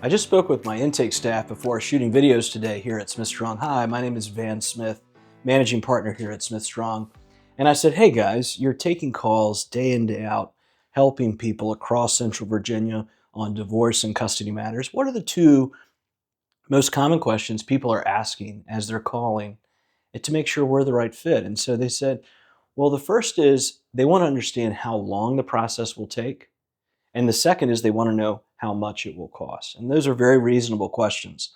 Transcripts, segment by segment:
I just spoke with my intake staff before shooting videos today here at Smith Strong. Hi, my name is Van Smith, managing partner here at Smith Strong. And I said, hey guys, you're taking calls day in, day out, helping people across Central Virginia on divorce and custody matters. What are the two most common questions people are asking as they're calling to make sure we're the right fit? And so they said, well, the first is they want to understand how long the process will take. And the second is they want to know how much it will cost. And those are very reasonable questions.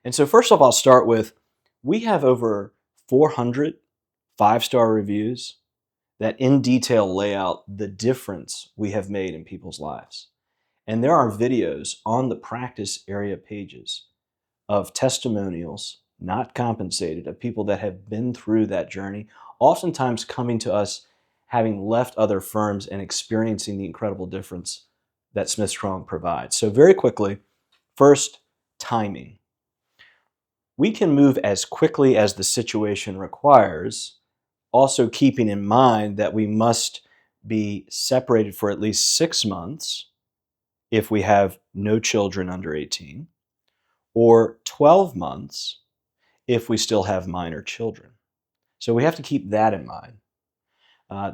And so first off, I'll start with, we have over 400 five-star reviews that in detail lay out the difference we have made in people's lives. And there are videos on the practice area pages of testimonials, not compensated, of people that have been through that journey, oftentimes coming to us having left other firms and experiencing the incredible difference that Smith Strong provides. So very quickly, first, timing. We can move as quickly as the situation requires, also keeping in mind that we must be separated for at least 6 months if we have no children under 18, or 12 months if we still have minor children. So we have to keep that in mind.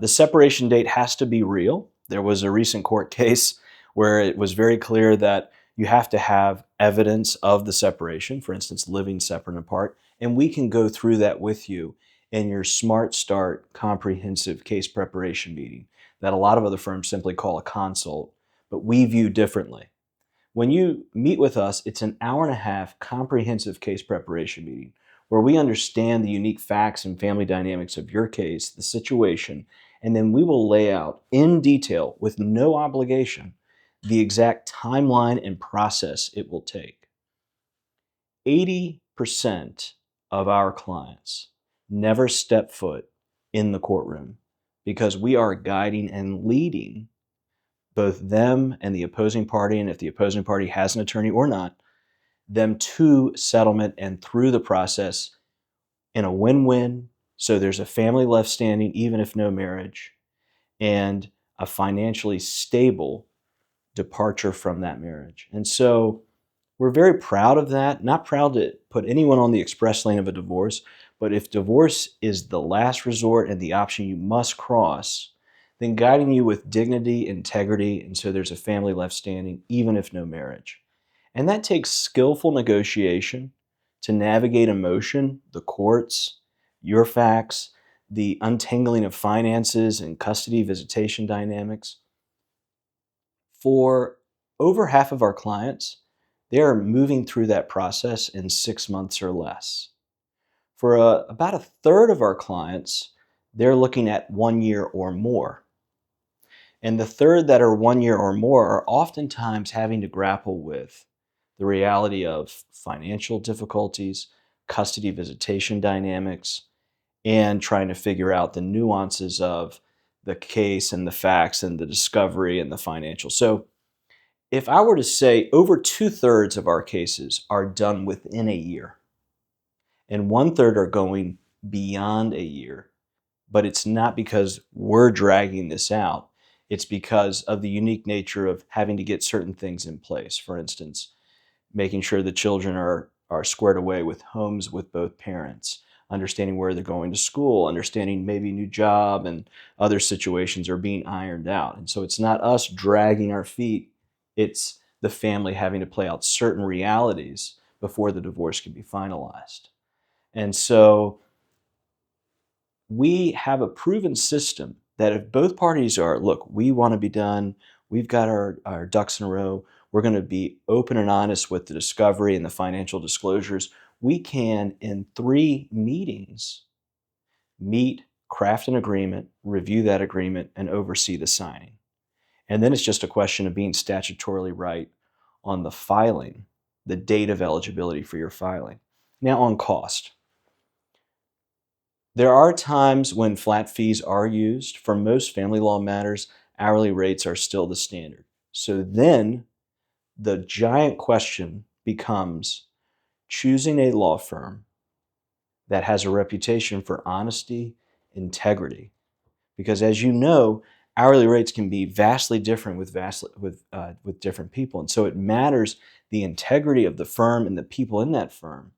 The separation date has to be real. There was a recent court case where it was very clear that you have to have evidence of the separation, for instance, living separate and apart, and we can go through that with you in your Smart Start comprehensive case preparation meeting that a lot of other firms simply call a consult, but we view differently. When you meet with us, it's an hour-and-a-half comprehensive case preparation meeting where we understand the unique facts and family dynamics of your case, the situation, and then we will lay out in detail, with no obligation, the exact timeline and process it will take. 80% of our clients never step foot in the courtroom because we are guiding and leading both them and the opposing party, and if the opposing party has an attorney or not, them to settlement and through the process in a win-win, so there's a family left standing even if no marriage, and a financially stable departure from that marriage. And so we're very proud of that, not proud to put anyone on the express lane of a divorce, but if divorce is the last resort and the option you must cross, then guiding you with dignity, integrity, and so there's a family left standing, even if no marriage. And that takes skillful negotiation to navigate emotion, the courts, your facts, the untangling of finances and custody visitation dynamics. For over half of our clients, they are moving through that process in 6 months or less. For about a third of our clients, they're looking at 1 year or more. And the third that are 1 year or more are oftentimes having to grapple with the reality of financial difficulties, custody visitation dynamics, and trying to figure out the nuances of the case and the facts and the discovery and the financial. So if I were to say over 2/3 of our cases are done within a year, and 1/3 are going beyond a year, but it's not because we're dragging this out. It's because of the unique nature of having to get certain things in place. For instance, making sure the children are squared away with homes with both parents, understanding where they're going to school, understanding maybe a new job and other situations are being ironed out. And so it's not us dragging our feet, it's the family having to play out certain realities before the divorce can be finalized. And so we have a proven system that if both parties are, look, we want to be done, we've got our ducks in a row, we're going to be open and honest with the discovery and the financial disclosures, we can, in 3 meetings, meet, craft an agreement, review that agreement, and oversee the signing. And then it's just a question of being statutorily right on the filing, the date of eligibility for your filing. Now on cost. There are times when flat fees are used. For most family law matters, hourly rates are still the standard. So then the giant question becomes choosing a law firm that has a reputation for honesty, integrity. Because as you know, hourly rates can be vastly different with different people. And so it matters the integrity of the firm and the people in that firm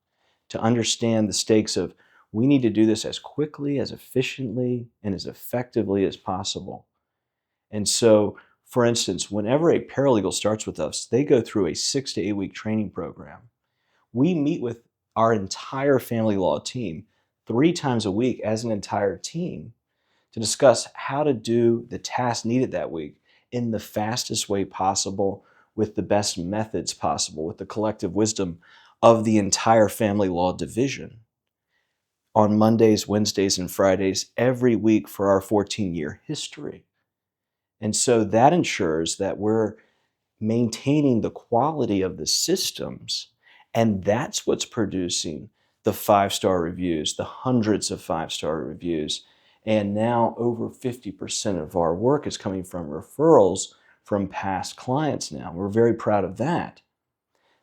to understand the stakes of we need to do this as quickly, as efficiently, and as effectively as possible. And so, for instance, whenever a paralegal starts with us, they go through a 6 to 8 week training program. We meet with our entire family law team 3 times a week as an entire team to discuss how to do the task needed that week in the fastest way possible, with the best methods possible, with the collective wisdom of the entire family law division on Mondays, Wednesdays, and Fridays every week for our 14-year history. And so that ensures that we're maintaining the quality of the systems, and that's what's producing the 5-star reviews, the hundreds of 5-star reviews. And now over 50% of our work is coming from referrals from past clients now. We're very proud of that.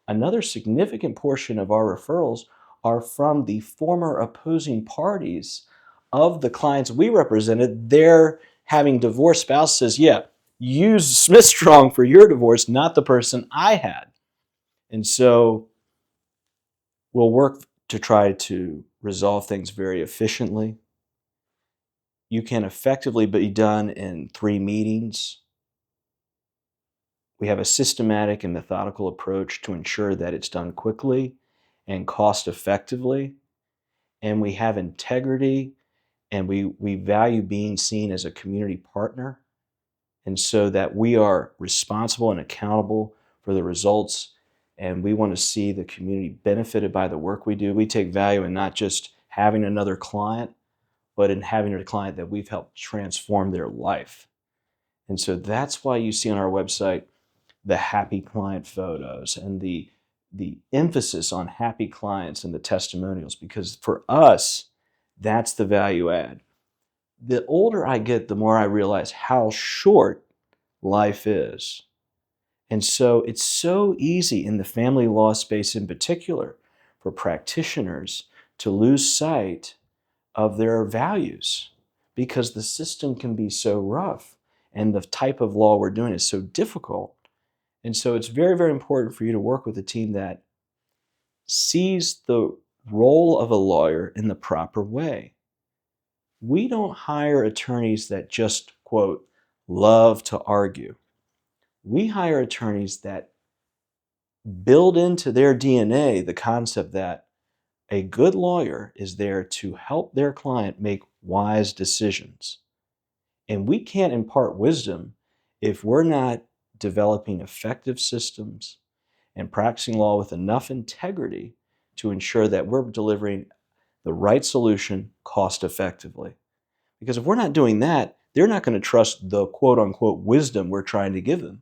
Another significant portion of our referrals are from the former opposing parties of the clients we represented. They're having divorced spouses, yeah, use Smith Strong for your divorce, not the person I had. And so we'll work to try to resolve things very efficiently. You can effectively be done in 3 meetings. We have a systematic and methodical approach to ensure that it's done quickly and cost effectively. And we have integrity, and we value being seen as a community partner. And so that we are responsible and accountable for the results, and we want to see the community benefited by the work we do. We take value in not just having another client, but in having a client that we've helped transform their life. And so that's why you see on our website the happy client photos and the emphasis on happy clients and the testimonials, because for us, that's the value add. The older I get, the more I realize how short life is. And so it's so easy in the family law space in particular for practitioners to lose sight of their values because the system can be so rough and the type of law we're doing is so difficult. And so it's very, very important for you to work with a team that sees the role of a lawyer in the proper way. We don't hire attorneys that just, quote, love to argue. We hire attorneys that build into their DNA the concept that a good lawyer is there to help their client make wise decisions. And we can't impart wisdom if we're not developing effective systems and practicing law with enough integrity to ensure that we're delivering the right solution cost effectively. Because if we're not doing that, they're not going to trust the quote unquote wisdom we're trying to give them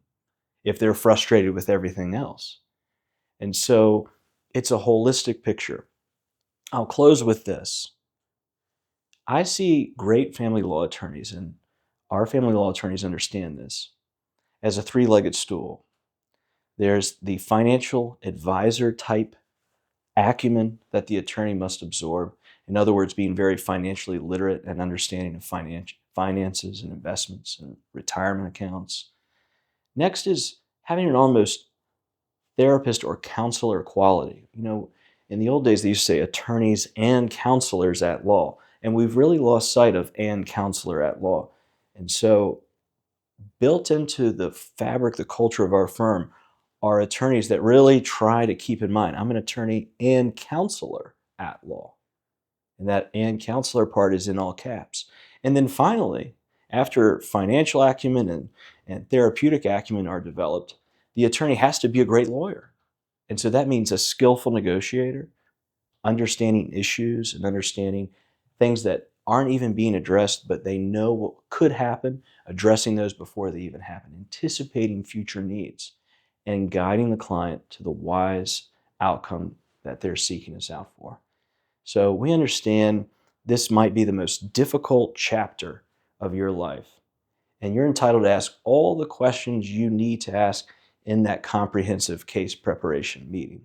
if they're frustrated with everything else. And so it's a holistic picture. I'll close with this. I see great family law attorneys, and our family law attorneys understand this, as a 3-legged stool. There's the financial advisor type acumen that the attorney must absorb. In other words, being very financially literate and understanding of finances and investments and retirement accounts. Next is having an almost therapist or counselor quality. In the old days, they used to say attorneys and counselors at law, and we've really lost sight of and counselor at law. And so built into the fabric, the culture of our firm, are attorneys that really try to keep in mind, I'm an attorney and counselor at law. And that and counselor part is in all caps. And then finally, after financial acumen and therapeutic acumen are developed, the attorney has to be a great lawyer. And so that means a skillful negotiator, understanding issues and understanding things that aren't even being addressed, but they know what could happen, addressing those before they even happen, anticipating future needs, and guiding the client to the wise outcome that they're seeking us out for. So we understand this might be the most difficult chapter of your life, and you're entitled to ask all the questions you need to ask in that comprehensive case preparation meeting.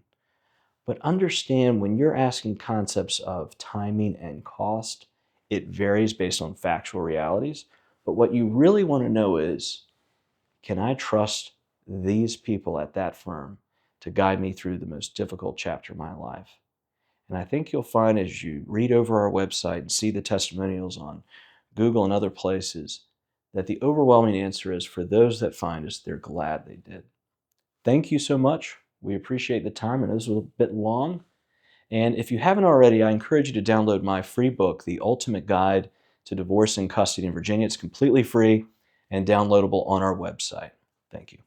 But understand when you're asking concepts of timing and cost, it varies based on factual realities. But what you really want to know is, can I trust these people at that firm to guide me through the most difficult chapter of my life? And I think you'll find as you read over our website and see the testimonials on Google and other places that the overwhelming answer is, for those that find us, they're glad they did. Thank you so much. We appreciate the time, and it was a bit long. And if you haven't already, I encourage you to download my free book, The Ultimate Guide to Divorce and Custody in Virginia. It's completely free and downloadable on our website. Thank you.